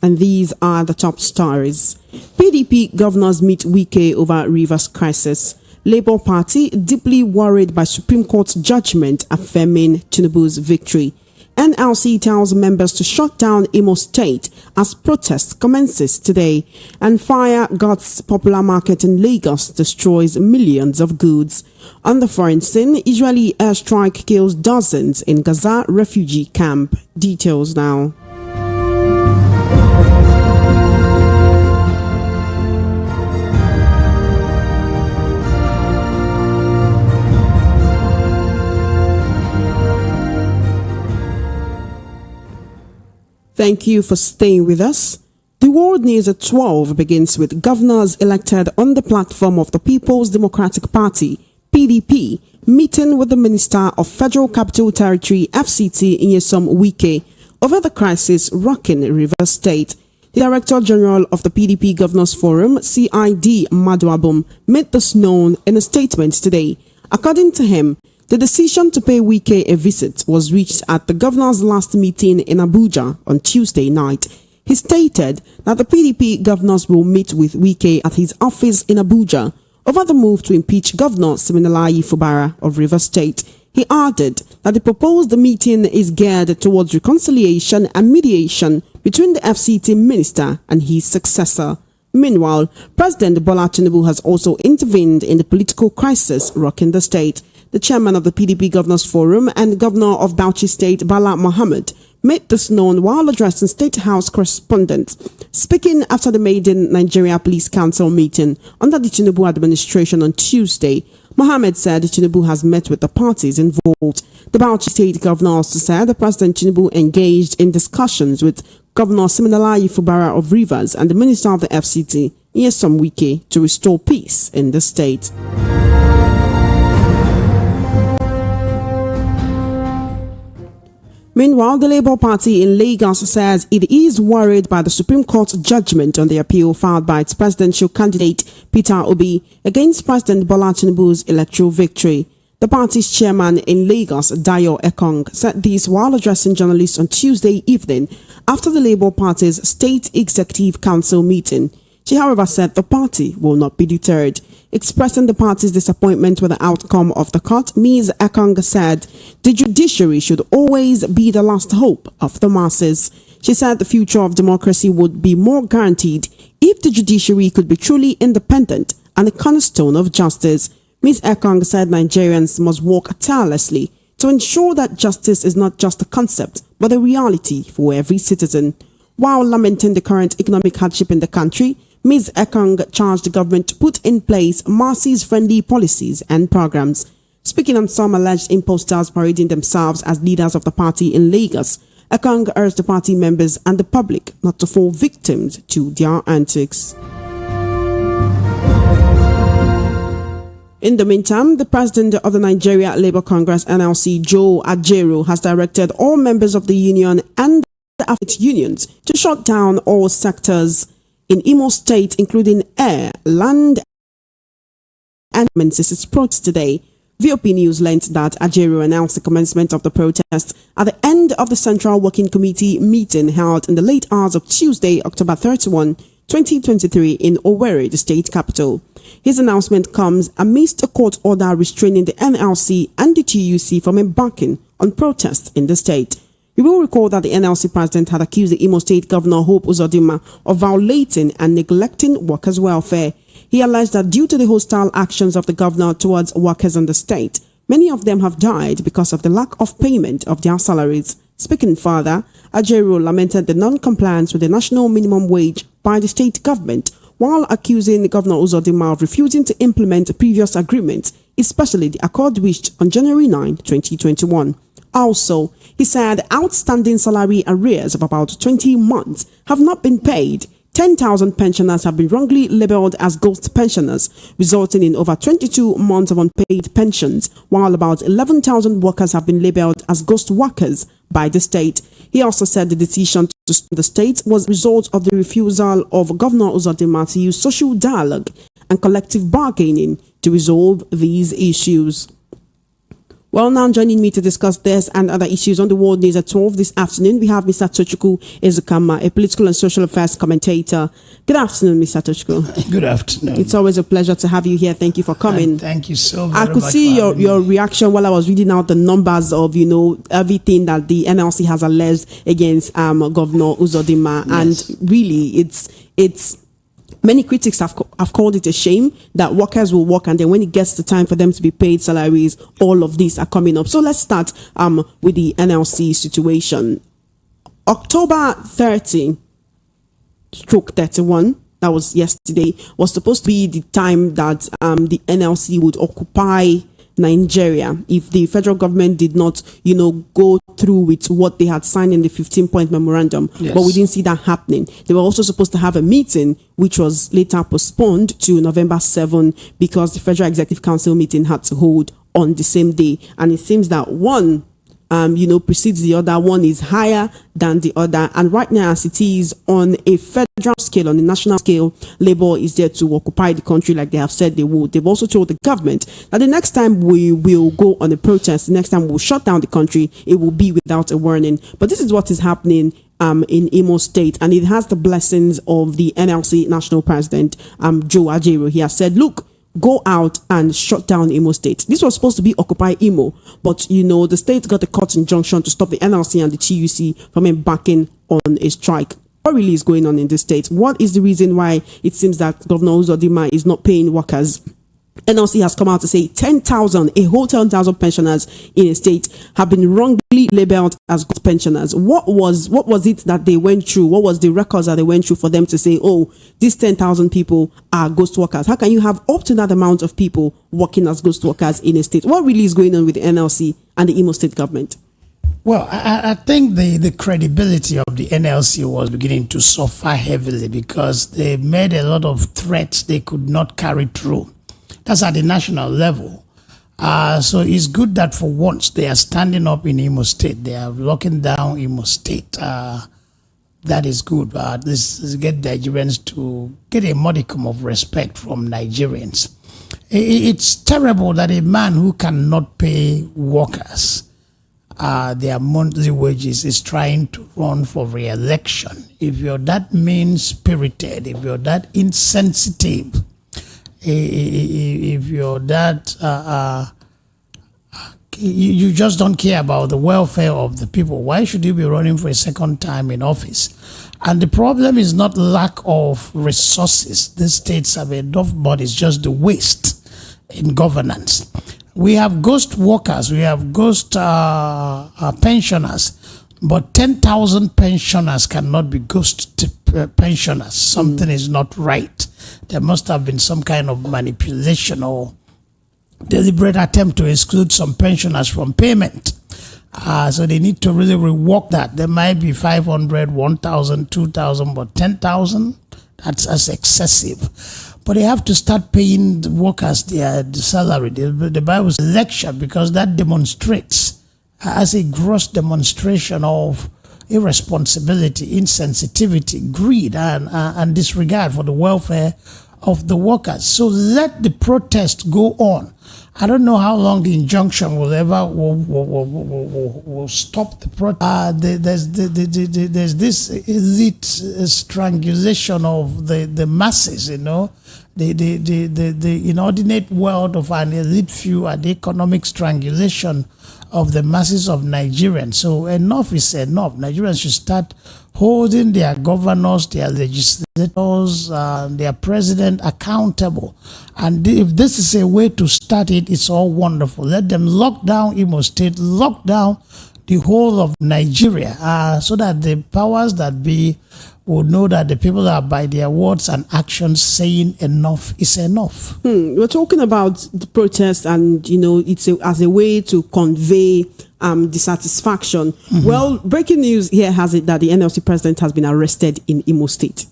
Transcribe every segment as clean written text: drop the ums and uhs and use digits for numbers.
And these are the top stories. PDP governors meet Wike over Rivers crisis. Labour Party deeply worried by Supreme Court judgment affirming Tinubu's victory. NLC tells members to shut down Imo State as protest commences today. And fire guts popular market in Lagos, destroys millions of goods. On the foreign scene, Israeli airstrike kills dozens in Gaza refugee camp. Details now. Thank you for staying with us. The World News at 12 begins with governors elected on the platform of the People's Democratic Party, PDP, meeting with the Minister of Federal Capital Territory, FCT, Ijeoma Wike, over the crisis rocking Rivers State. The Director General of the PDP Governors Forum, CID Maduabum, made this known in a statement today. According to him, the decision to pay Wike a visit was reached at the governor's last meeting in Abuja on Tuesday night. He stated that the PDP governors will meet with Wike at his office in Abuja over the move to impeach Governor Siminalayi Fubara of Rivers State. He added that the proposed meeting is geared towards reconciliation and mediation between the FCT minister and his successor. Meanwhile, President Bola Tinubu has also intervened in the political crisis rocking the state. The chairman of the PDP Governors Forum and governor of Bauchi State, Bala Mohammed, made this known while addressing State House correspondents. Speaking after the maiden Nigeria Police Council meeting under the Tinubu administration on Tuesday, Mohammed said Tinubu has met with the parties involved. The Bauchi State governor also said that President Tinubu engaged in discussions with Governor Siminalayi Fubara of Rivers and the Minister of the FCT, Ijeoma Wike, to restore peace in the state. Meanwhile, the Labour Party in Lagos says it is worried by the Supreme Court judgment on the appeal filed by its presidential candidate Peter Obi against President Bola Tinubu's electoral victory. The party's chairman in Lagos, Dayo Ekong, said this while addressing journalists on Tuesday evening after the Labour Party's State Executive Council meeting. She, however, said the party will not be deterred. Expressing the party's disappointment with the outcome of the court, Ms. Ekong said the judiciary should always be the last hope of the masses. She said the future of democracy would be more guaranteed if the judiciary could be truly independent and a cornerstone of justice. Ms. Ekong said Nigerians must work tirelessly to ensure that justice is not just a concept but a reality for every citizen. While lamenting the current economic hardship in the country, Ms. Ekong charged the government to put in place masses-friendly policies and programs. Speaking on some alleged imposters parading themselves as leaders of the party in Lagos, Ekong urged the party members and the public not to fall victims to their antics. In the meantime, the president of the Nigeria Labour Congress NLC, Joe Ajaero, has directed all members of the union and the affiliate unions to shut down all sectors in Imo State, including air, land, and its protest today. VOP News learned that Ajaero announced the commencement of the protest at the end of the Central Working Committee meeting held in the late hours of Tuesday, October 31, 2023 in Owerri, the state capital. His announcement comes amidst a court order restraining the NLC and the TUC from embarking on protests in the state. You will recall that the NLC president had accused the Imo State Governor Hope Uzodinma of violating and neglecting workers' welfare. He alleged that due to the hostile actions of the governor towards workers in the state, many of them have died because of the lack of payment of their salaries. Speaking further, Ajaero lamented the non-compliance with the national minimum wage by the state government, while accusing Governor Uzodinma of refusing to implement previous agreements, especially the accord reached on January 9, 2021. Also, he said outstanding salary arrears of about 20 months have not been paid. 10,000 pensioners have been wrongly labeled as ghost pensioners, resulting in over 22 months of unpaid pensions, while about 11,000 workers have been labeled as ghost workers by the state. He also said the decision to stop the state was a result of the refusal of Governor Uzodinma to use social dialogue and collective bargaining to resolve these issues. Well, now joining me to discuss this and other issues on the world news at 12 this afternoon, we have Mr. Tochukwu Ezekama, a political and social affairs commentator. Good afternoon, Mr. Tochukwu. Good afternoon. It's always a pleasure to have you here. Thank you for coming. And thank you so very much. I could see your reaction while I was reading out the numbers of, everything that the NLC has alleged against Governor Uzodinma. Yes. And really, it's many critics have called it a shame that workers will work, and then when it gets the time for them to be paid salaries, all of these are coming up. So let's start with the NLC situation. October 30/31, that was yesterday, was supposed to be the time that the NLC would occupy Nigeria if the federal government did not, go through with what they had signed in the 15-point memorandum. Yes. But we didn't see that happening. They were also supposed to have a meeting, which was later postponed to November 7 because the Federal Executive Council meeting had to hold on the same day. And it seems that one precedes the other, one is higher than the other. And right now, as it is on a federal scale, on a national scale, Labour is there to occupy the country like they have said they would. They've also told the government that the next time we will go on a protest, the next time we'll shut down the country, it will be without a warning. But this is what is happening in Imo State, and it has the blessings of the NLC National President, Joe Ajaero. He has said, look, go out and shut down Imo State. This was supposed to be Occupy Imo, but the state got a court injunction to stop the NLC and the TUC from embarking on a strike. What really is going on in the state? What is the reason why it seems that Governor Uzodinma is not paying workers? NLC has come out to say 10,000, a whole 10,000 pensioners in a state have been wrongly labeled as good pensioners. What was it that they went through? What was the records that they went through for them to say, oh, these 10,000 people are ghost workers? How can you have up to that amount of people working as ghost workers in a state? What really is going on with the NLC and the Imo State government? Well, I think the credibility of the NLC was beginning to suffer heavily because they made a lot of threats they could not carry through. That's at the national level. So it's good that for once they are standing up in Imo State. They are locking down Imo State. That is good. This get Nigerians to get a modicum of respect from Nigerians. It's terrible that a man who cannot pay workers their monthly wages is trying to run for re-election. If you're that mean-spirited, if you're that insensitive, if you're that you just don't care about the welfare of the people, why should you be running for a second time in office? And the problem is not lack of resources. These states have enough, but it's just the waste in governance. We have ghost workers, we have ghost pensioners, but 10,000 pensioners cannot be ghost pensioners. Something is not right. There must have been some kind of manipulation or deliberate attempt to exclude some pensioners from payment. So they need to really rework that. There might be 500, 1,000, 2,000, but 10,000, that's excessive. But they have to start paying the workers their salary. The Bible says lecture, because that demonstrates as a gross demonstration of irresponsibility, insensitivity, greed, and disregard for the welfare of the workers. So let the protest go on. I don't know how long the injunction will stop the protest. There's this elite strangulation of the masses, the inordinate world of an elite few, and the economic strangulation of the masses of Nigerians. So enough is enough. Nigerians should start holding their governors, their legislators, their president accountable. And if this is a way to start it, it's all wonderful. Let them lock down Imo State, lock down the whole of Nigeria, so that the powers that be will know that the people are by their words and actions saying enough is enough. We're talking about the protest, and it's as a way to convey dissatisfaction. Well, breaking news here has it that the NLC president has been arrested in Imo State.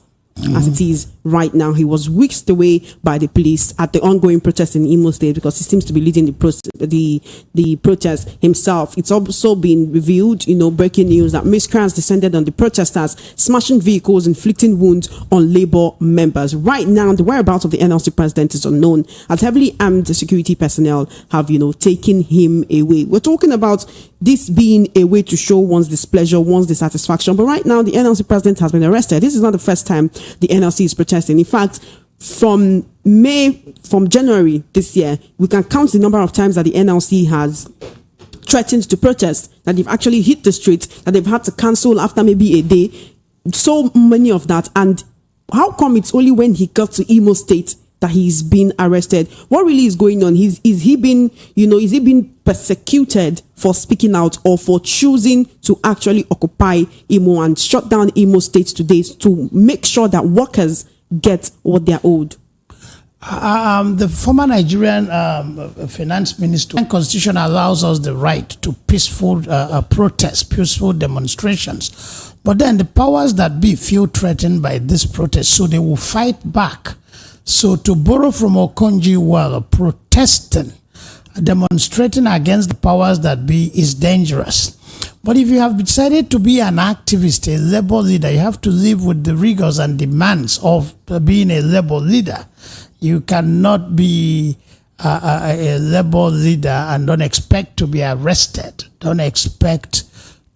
as it is right now. He was whisked away by the police at the ongoing protest in Imo State because he seems to be leading the protest himself. It's also been revealed, breaking news, that miscreants descended on the protesters, smashing vehicles, inflicting wounds on Labour members. Right now, the whereabouts of the NLC president is unknown, as heavily armed security personnel have, taken him away. We're talking about this being a way to show one's displeasure, one's dissatisfaction. But right now, the NLC president has been arrested. This is not the first time the NLC is protesting. In fact, from January this year, we can count the number of times that the NLC has threatened to protest, that they've actually hit the streets, that they've had to cancel after maybe a day. So many of that. And how come it's only when he got to Imo State that he's been arrested? What really is going on? Is he being persecuted for speaking out, or for choosing to actually occupy Imo and shut down Imo State today to make sure that workers get what they're owed? The former Nigerian finance minister, the Constitution allows us the right to peaceful protests, peaceful demonstrations. But then the powers that be feel threatened by this protest, so they will fight back. So to borrow from Okonji well, protesting, demonstrating against the powers that be is dangerous. But if you have decided to be an activist, a labor leader, you have to live with the rigors and demands of being a labor leader. You cannot be a labor leader and don't expect to be arrested, don't expect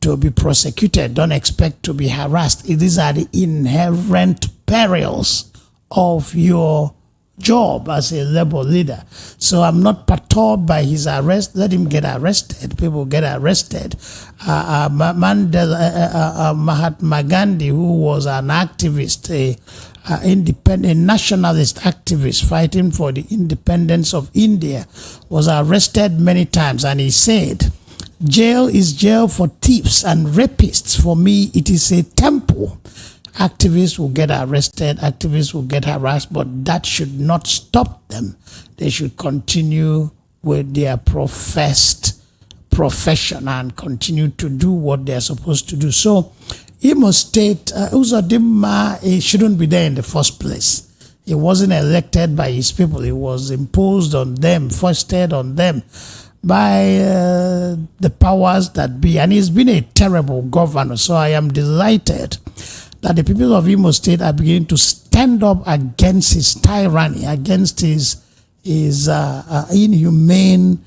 to be prosecuted, don't expect to be harassed. These are the inherent perils of your job as a labor leader. So I'm not perturbed by his arrest. Let him get arrested. People get arrested. Mahatma Gandhi, who was an activist, independent nationalist activist fighting for the independence of India, was arrested many times, and he said, "Jail is jail for thieves and rapists. For me, it is a temple." Activists will get arrested, activists will get harassed, but that should not stop them. They should continue with their professed profession and continue to do what they're supposed to do. So, Imo State, Uzodimma, he shouldn't be there in the first place. He wasn't elected by his people. He was imposed on them, foisted on them by the powers that be. And he's been a terrible governor. So I am delighted that the people of Imo State are beginning to stand up against his tyranny, against his inhumane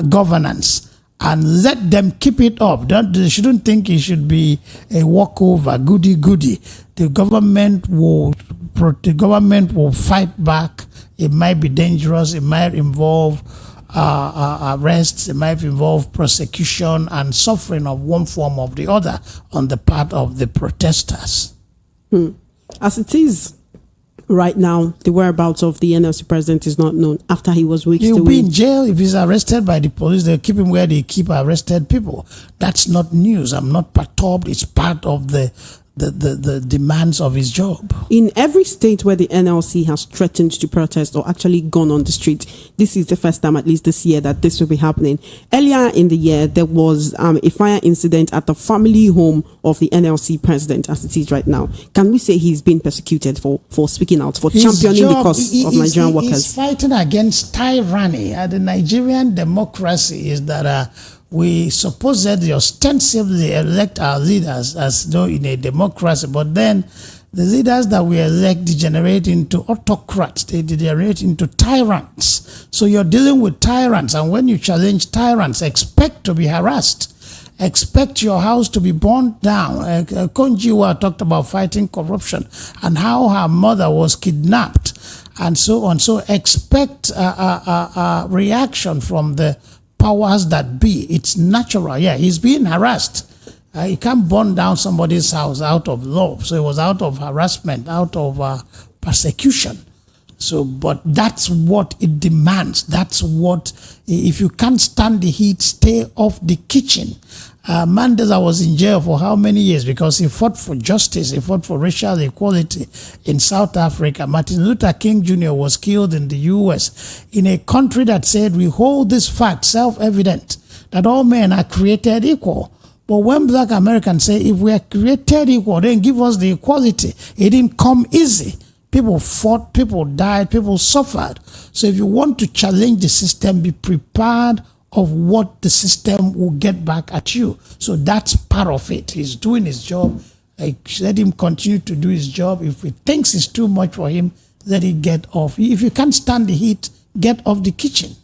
governance, and let them keep it up. They shouldn't think it should be a walkover, goody. The government will fight back. It might be dangerous. It might involve arrests. It might involve prosecution and suffering of one form or the other on the part of the protesters. As it is right now, the whereabouts of the NLC president is not known after he was whisked away. He'll be in jail. If he's arrested by the police, they'll keep him where they keep arrested people. That's not news. I'm not perturbed. It's part of the demands of his job. In every state where the NLC has threatened to protest or actually gone on the street, this is the first time, at least this year, that this will be happening. Earlier in the year, there was a fire incident at the family home of the NLC president, as it is right now. Can we say he's been persecuted for speaking out, for championing the cause of Nigerian workers? He's fighting against tyranny. The Nigerian democracy is that we supposedly ostensibly elect our leaders as though in a democracy, but then the leaders that we elect degenerate into autocrats, they degenerate into tyrants. So you're dealing with tyrants, and when you challenge tyrants, expect to be harassed. Expect your house to be burned down. Konjiwa talked about fighting corruption and how her mother was kidnapped and so on. So expect a reaction from the powers that be. It's natural. Yeah, he's being harassed. He can't burn down somebody's house out of love. So it was out of harassment, out of persecution. So, but that's what it demands. That's what, if you can't stand the heat, stay off the kitchen. Mandela was in jail for how many years? Because he fought for justice, he fought for racial equality in South Africa. Martin Luther King Jr. was killed in the US, in a country that said, we hold this fact self-evident, that all men are created equal. But when black Americans say, if we are created equal, then give us the equality. It didn't come easy. People fought, people died, people suffered. So if you want to challenge the system, be prepared of what the system will get back at you. So that's part of it. He's doing his job. Let him continue to do his job. If he thinks it's too much for him, let it get off. If you can't stand the heat, get off the kitchen.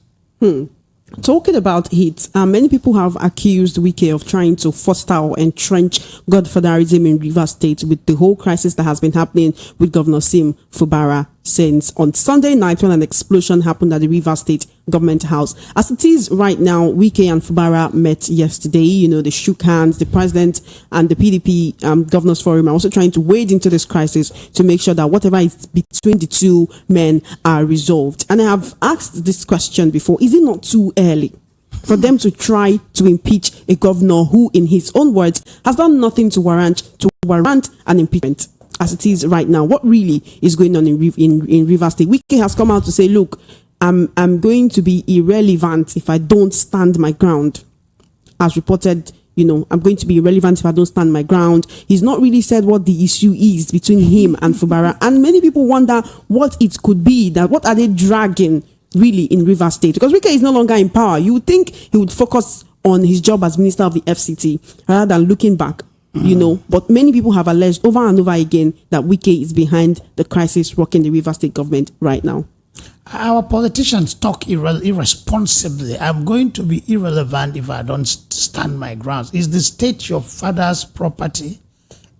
Talking about heat, many people have accused Wike of trying to foster or entrench Godfatherism in Rivers State with the whole crisis that has been happening with Governor Sim Fubara since on Sunday night when an explosion happened at the Rivers State Government House. As it is right now, Wike and Fubara met yesterday. They shook hands. The president and the PDP Governors Forum are also trying to wade into this crisis to make sure that whatever is between the two men are resolved. And I have asked this question before. Is it not too early for them to try to impeach a governor who, in his own words, has done nothing to warrant an impeachment? As it is right now, what really is going on in Rivers State? Wike has come out to say, look, I'm going to be irrelevant if I don't stand my ground. As reported, I'm going to be irrelevant if I don't stand my ground. He's not really said what the issue is between him and Fubara. And many people wonder what it could be, that what are they dragging really in Rivers State? Because Wike is no longer in power. You would think he would focus on his job as Minister of the FCT rather than looking back. But many people have alleged over and over again that Wike is behind the crisis rocking the Rivers State government right now. Our politicians talk irresponsibly. I'm going to be irrelevant if I don't stand my grounds. Is the state your father's property?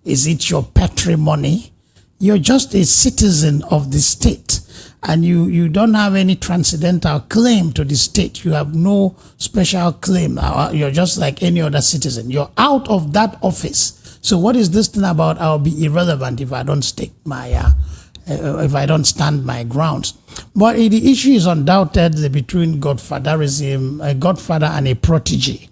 Is it your patrimony? You're just a citizen of the state, and you don't have any transcendental claim to the state. You have no special claim. You're just like any other citizen. You're out of that office. So what is this thing about I'll be irrelevant if I don't stake my if I don't stand my grounds? But the issue is undoubtedly between Godfatherism, a godfather and a protege.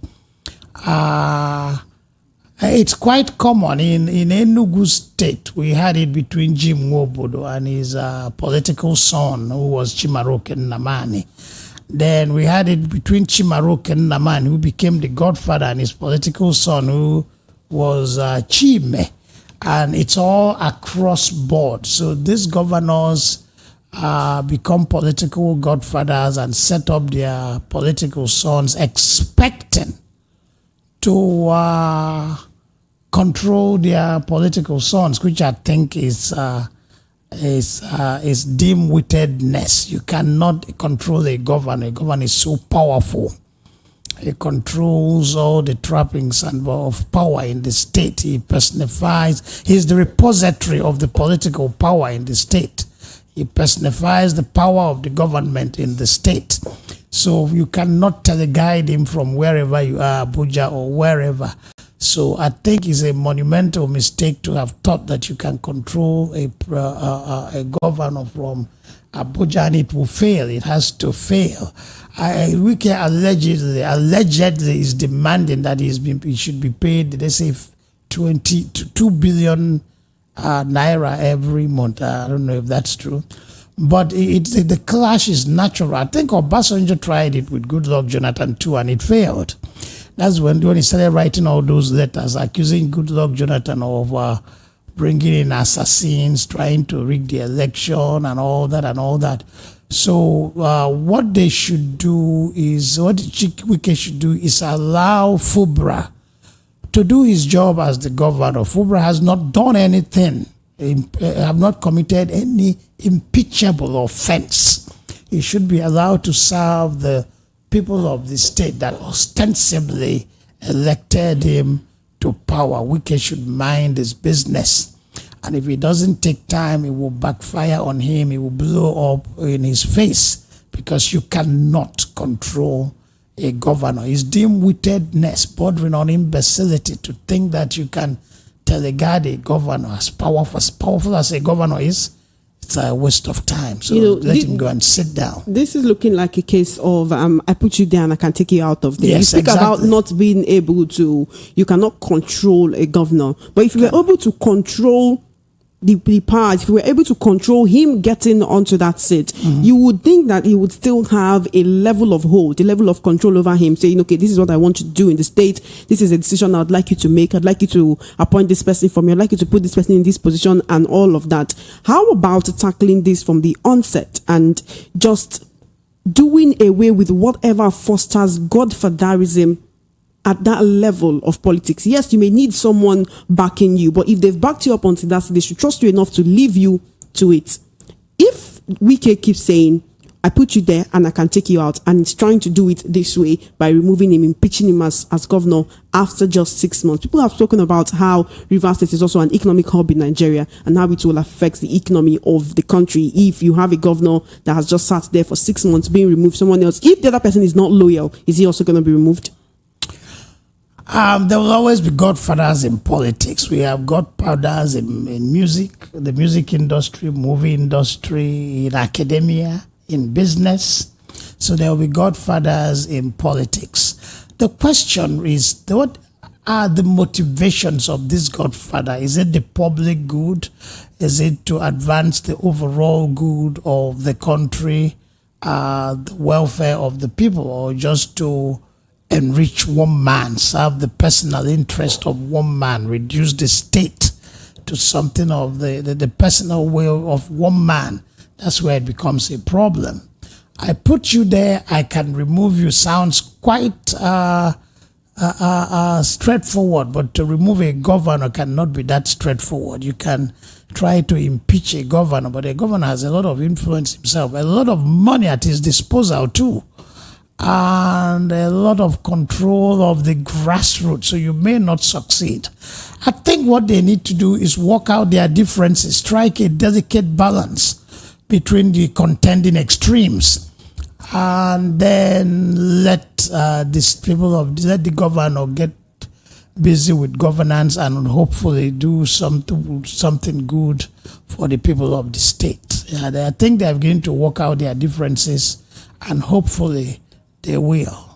It's quite common in Enugu State. We had it between Jim Nwobodo and his political son, who was Chimaroke Nnamani. Then we had it between Chimaroke Nnamani, who became the godfather, and his political son, who was Chime. And it's all across board. So these governors become political godfathers and set up their political sons, expecting to control their political sons, which I think is dim-wittedness. You cannot control a governor. A governor is so powerful. He controls all the trappings of power in the state. He personifies, he's the repository of the political power in the state. He personifies the power of the government in the state. So you cannot teleguide him from wherever you are, Abuja or wherever. So I think it's a monumental mistake to have thought that you can control a governor from Abuja and it will fail. It has to fail. Wike allegedly is demanding that he should be paid, they say, 2 billion naira every month. I don't know if that's true. But the clash is natural. I think Obasanjo tried it with Goodluck Jonathan too, and it failed. That's when he started writing all those letters accusing Goodluck Jonathan of bringing in assassins, trying to rig the election and all that. So what they should do is, what Wike should do is allow Fubara to do his job as the governor. Fubara has not done anything, have not committed any impeachable offense. He should be allowed to serve the people of the state that ostensibly elected him to power. Wike should mind his business. And if he doesn't take time, it will backfire on him. It will blow up in his face, because you cannot control a governor. It's dim-wittedness, bordering on imbecility, to think that you can teleguide a governor. As powerful as a governor is, it's a waste of time. So let him go and sit down. This is looking like a case of I put you there and I can take you out of there. Yes, you speak about not being able to, you cannot control a governor. But if you were able to control the power, if we were able to control him getting onto that seat, you would think that he would still have a level of hold, a level of control over him, saying, okay, this is what I want you to do in the state. This is a decision I'd like you to make. I'd like you to appoint this person for me. I'd like you to put this person in this position and all of that. How about tackling this from the onset and just doing away with whatever fosters Godfatherism at that level of politics? Yes, you may need someone backing you, but if they've backed you up until that, they should trust you enough to leave you to it. If Wike keeps saying, I put you there and I can take you out, and he's trying to do it this way by removing him, impeaching him as governor after just 6 months. People have spoken about how Rivers State is also an economic hub in Nigeria and how it will affect the economy of the country if you have a governor that has just sat there for 6 months being removed, someone else. If the other person is not loyal, is he also going to be removed? There will always be godfathers in politics. We have godfathers in music, the music industry, movie industry, in academia, in business. So there will be godfathers in politics. The question is, what are the motivations of this godfather? Is it the public good? Is it to advance the overall good of the country, the welfare of the people, or just to enrich one man, serve the personal interest of one man, reduce the state to something of the personal will of one man? That's where it becomes a problem. I put you there, I can remove you sounds quite straightforward, but to remove a governor cannot be that straightforward. You can try to impeach a governor, but a governor has a lot of influence himself, a lot of money at his disposal too, and a lot of control of the grassroots, so you may not succeed. I think what they need to do is work out their differences, strike a delicate balance between the contending extremes, and then let the governor get busy with governance and hopefully do something good for the people of the state. I think they're going to work out their differences, and hopefully they will.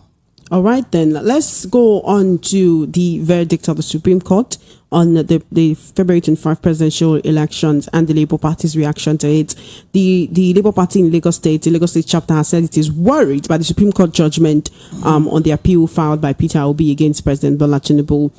All right, then let's go on to the verdict of the Supreme Court on the February 25 presidential elections and the Labour Party's reaction to it. The Labour Party in Lagos State, the Lagos State chapter, has said it is worried by the Supreme Court judgment on the appeal filed by Peter Obi against President Bola Tinubu.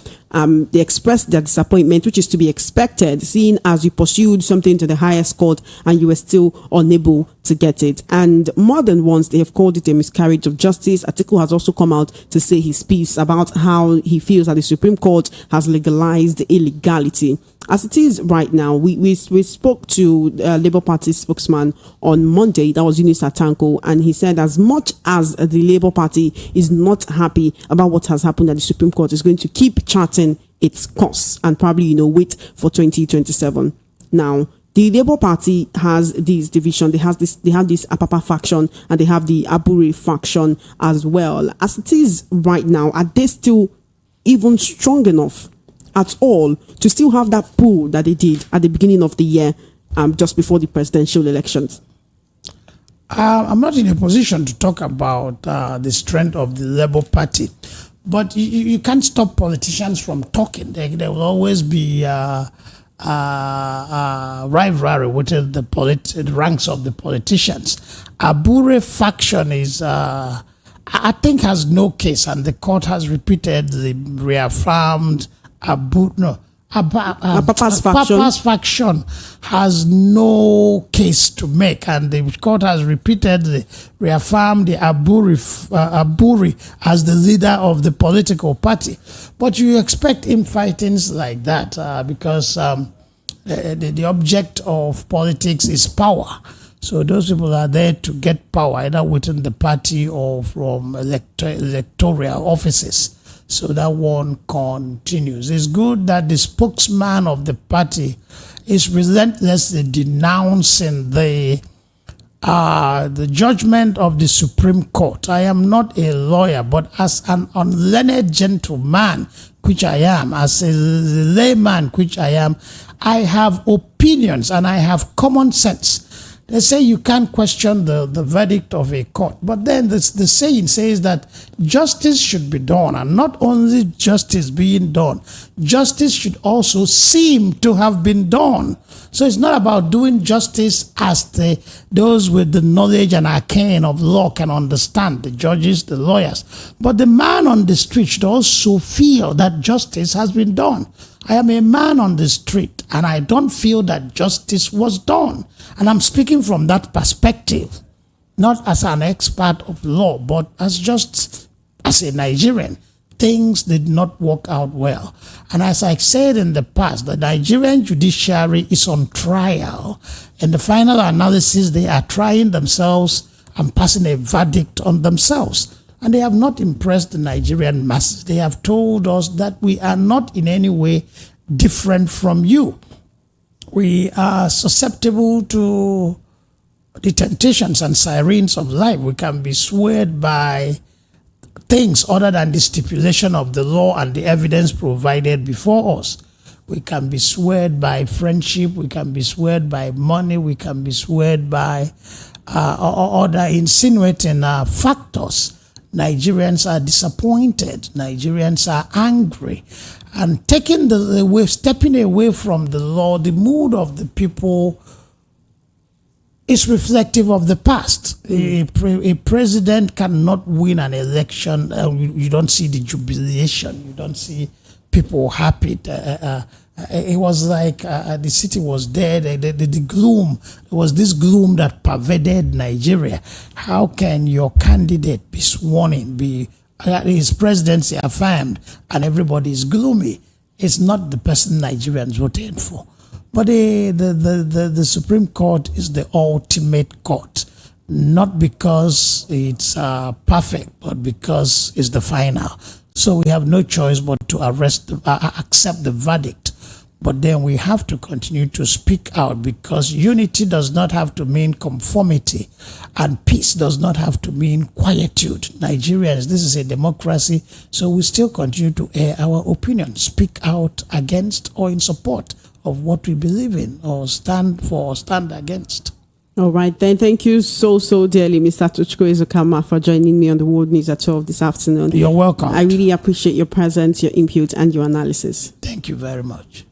They expressed their disappointment, which is to be expected, seeing as you pursued something to the highest court and you were still unable to get it. And more than once, they have called it a miscarriage of justice. Atiku has also come out to say his piece about how he feels that the Supreme Court has legalized illegality. As it is right now, we spoke to Labour Party spokesman on Monday, that was Eunice Atanko, and he said as much as the Labour Party is not happy about what has happened, that the Supreme Court is going to keep charting its course and probably, wait for 2027. Now, the Labour Party has this division. They have this Apapa faction and they have the Abure faction as well. As it is right now, are they still even strong enough at all to still have that pull that they did at the beginning of the year, just before the presidential elections? I'm not in a position to talk about the strength of the Labour Party, but you can't stop politicians from talking. There will always be rivalry within the ranks of the politicians. Abure faction is, I think, has no case, and the court has repeatedly reaffirmed Papa's faction has no case to make, and the court has repeatedly reaffirmed the Aburi as the leader of the political party. But you expect infightings like that because the object of politics is power. So those people are there to get power, either within the party or from electoral offices. So that one continues. It's good that the spokesman of the party is relentlessly denouncing the judgment of the Supreme Court. I am not a lawyer, but as an unlearned gentleman, which I am, as a layman, which I am, I have opinions and I have common sense. They say you can't question the verdict of a court. But then the saying says that justice should be done, and not only justice being done, justice should also seem to have been done. So it's not about doing justice as those with the knowledge and arcane of law can understand, the judges, the lawyers. But the man on the street should also feel that justice has been done. I am a man on the street and I don't feel that justice was done. And I'm speaking from that perspective, not as an expert of law, but as a Nigerian. Things did not work out well. And as I said in the past, the Nigerian judiciary is on trial. In the final analysis, they are trying themselves and passing a verdict on themselves. And they have not impressed the Nigerian masses. They have told us that we are not in any way different from you. We are susceptible to the temptations and sirens of life. We can be swayed by things other than the stipulation of the law and the evidence provided before us. We can be swayed by friendship, we can be swayed by money, we can be swayed by other insinuating factors. Nigerians are disappointed, Nigerians are angry, and stepping away from the law, the mood of the people is reflective of the past. A president cannot win an election. You don't see the jubilation. You don't see people happy. It was like the city was dead. The gloom. There was this gloom that pervaded Nigeria. How can your candidate be sworn in, his presidency affirmed, and everybody is gloomy? It's not the person Nigerians voted for. But the Supreme Court is the ultimate court, not because it's perfect, but because it's the final. So we have no choice but to accept the verdict. But then we have to continue to speak out, because unity does not have to mean conformity, and peace does not have to mean quietude. Nigerians, this is a democracy, so we still continue to air our opinion, speak out against or in support of what we believe in, or stand for, or stand against. All right, then. Thank you so dearly, Mr. Tuchko Ezokama, for joining me on the World News at 12 this afternoon. You're welcome. I really appreciate your presence, your input, and your analysis. Thank you very much.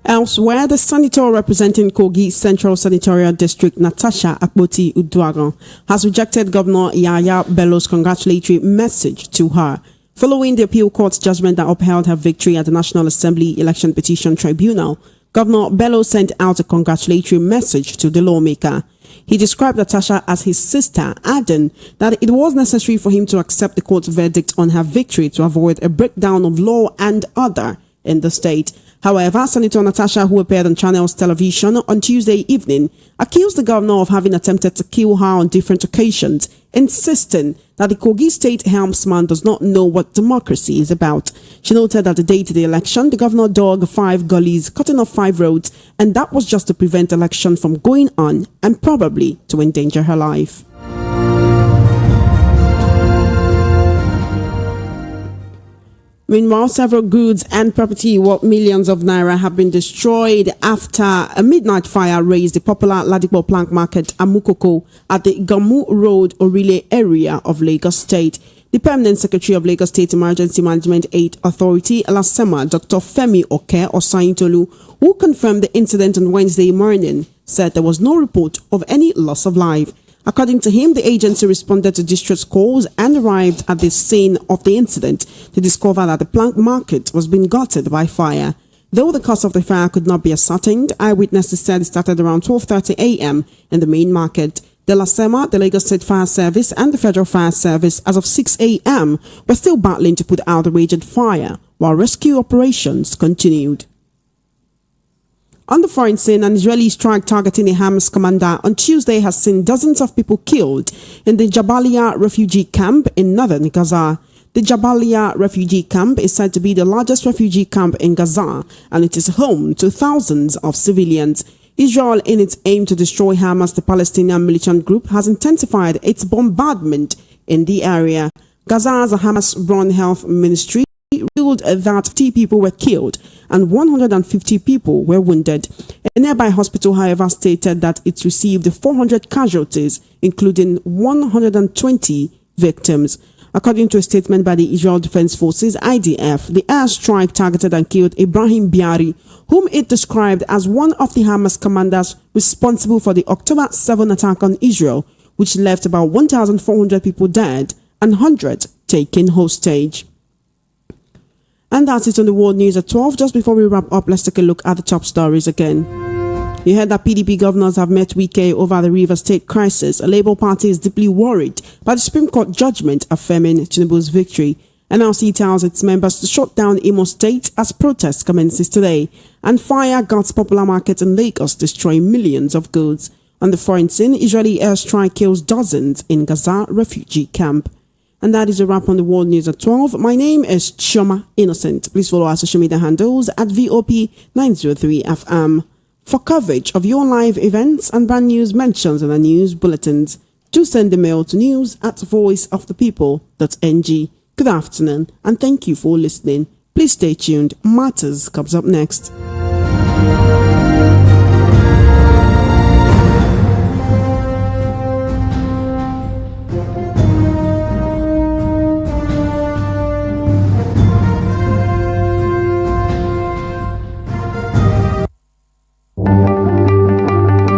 Elsewhere, the senator representing Kogi Central Senatorial District, Natasha Akpoti-Uduaghan, has rejected Governor Yahaya Bello's congratulatory message to her. Following the appeal court's judgment that upheld her victory at the National Assembly Election Petition Tribunal, Governor Bello sent out a congratulatory message to the lawmaker. He described Natasha as his sister, adding that it was necessary for him to accept the court's verdict on her victory to avoid a breakdown of law and order in the state. However, Senator Natasha, who appeared on Channels Television on Tuesday evening, accused the governor of having attempted to kill her on different occasions, insisting that the Kogi state helmsman does not know what democracy is about. She noted that the day to the election, the governor dug 5 gullies, cutting off 5 roads, and that was just to prevent election from going on and probably to endanger her life. Meanwhile, several goods and property worth millions of naira have been destroyed after a midnight fire razed the popular Ladipo Plank Market Amukoko at the Gamu Road, Orile area of Lagos State. The Permanent Secretary of Lagos State Emergency Management Aid Authority, LASEMA, Dr. Femi Oke Osayintolu, who confirmed the incident on Wednesday morning, said there was no report of any loss of life. According to him, the agency responded to distress calls and arrived at the scene of the incident to discover that the plank market was being gutted by fire. Though the cause of the fire could not be ascertained, eyewitnesses said it started around 12:30 a.m. in the main market. The LASEMA, the Lagos State Fire Service, and the Federal Fire Service, as of 6 a.m., were still battling to put out the raging fire, while rescue operations continued. On the foreign scene, an Israeli strike targeting a Hamas commander on Tuesday has seen dozens of people killed in the Jabalia refugee camp in northern Gaza. The Jabalia refugee camp is said to be the largest refugee camp in Gaza, and it is home to thousands of civilians. Israel, in its aim to destroy Hamas, the Palestinian militant group, has intensified its bombardment in the area. Gaza's Hamas-run health ministry revealed that 50 people were killed and 150 people were wounded. A nearby hospital, however, stated that it received 400 casualties, including 120 victims. According to a statement by the Israel Defense Forces (IDF), the airstrike targeted and killed Ibrahim Biari, whom it described as one of the Hamas commanders responsible for the October 7 attack on Israel, which left about 1,400 people dead and hundreds taken hostage. And that's it on the World News at 12. Just before we wrap up, let's take a look at the top stories again. You heard that PDP governors have met Wike over the River State crisis. A Labour Party is deeply worried by the Supreme Court judgment affirming Tinubu's victory. NLC tells its members to shut down Imo State as protest commences today. And fire guts popular market in Lagos, destroying millions of goods. On the foreign scene, Israeli airstrike kills dozens in Gaza refugee camp. And that is a wrap on the World News at 12. My name is Ijeoma Innocent. Please follow our social media handles at VOP903FM. For coverage of your live events and brand news mentions in our news bulletins, do send the mail to news@voiceofthepeople.ng. Good afternoon and thank you for listening. Please stay tuned. Matters comes up next.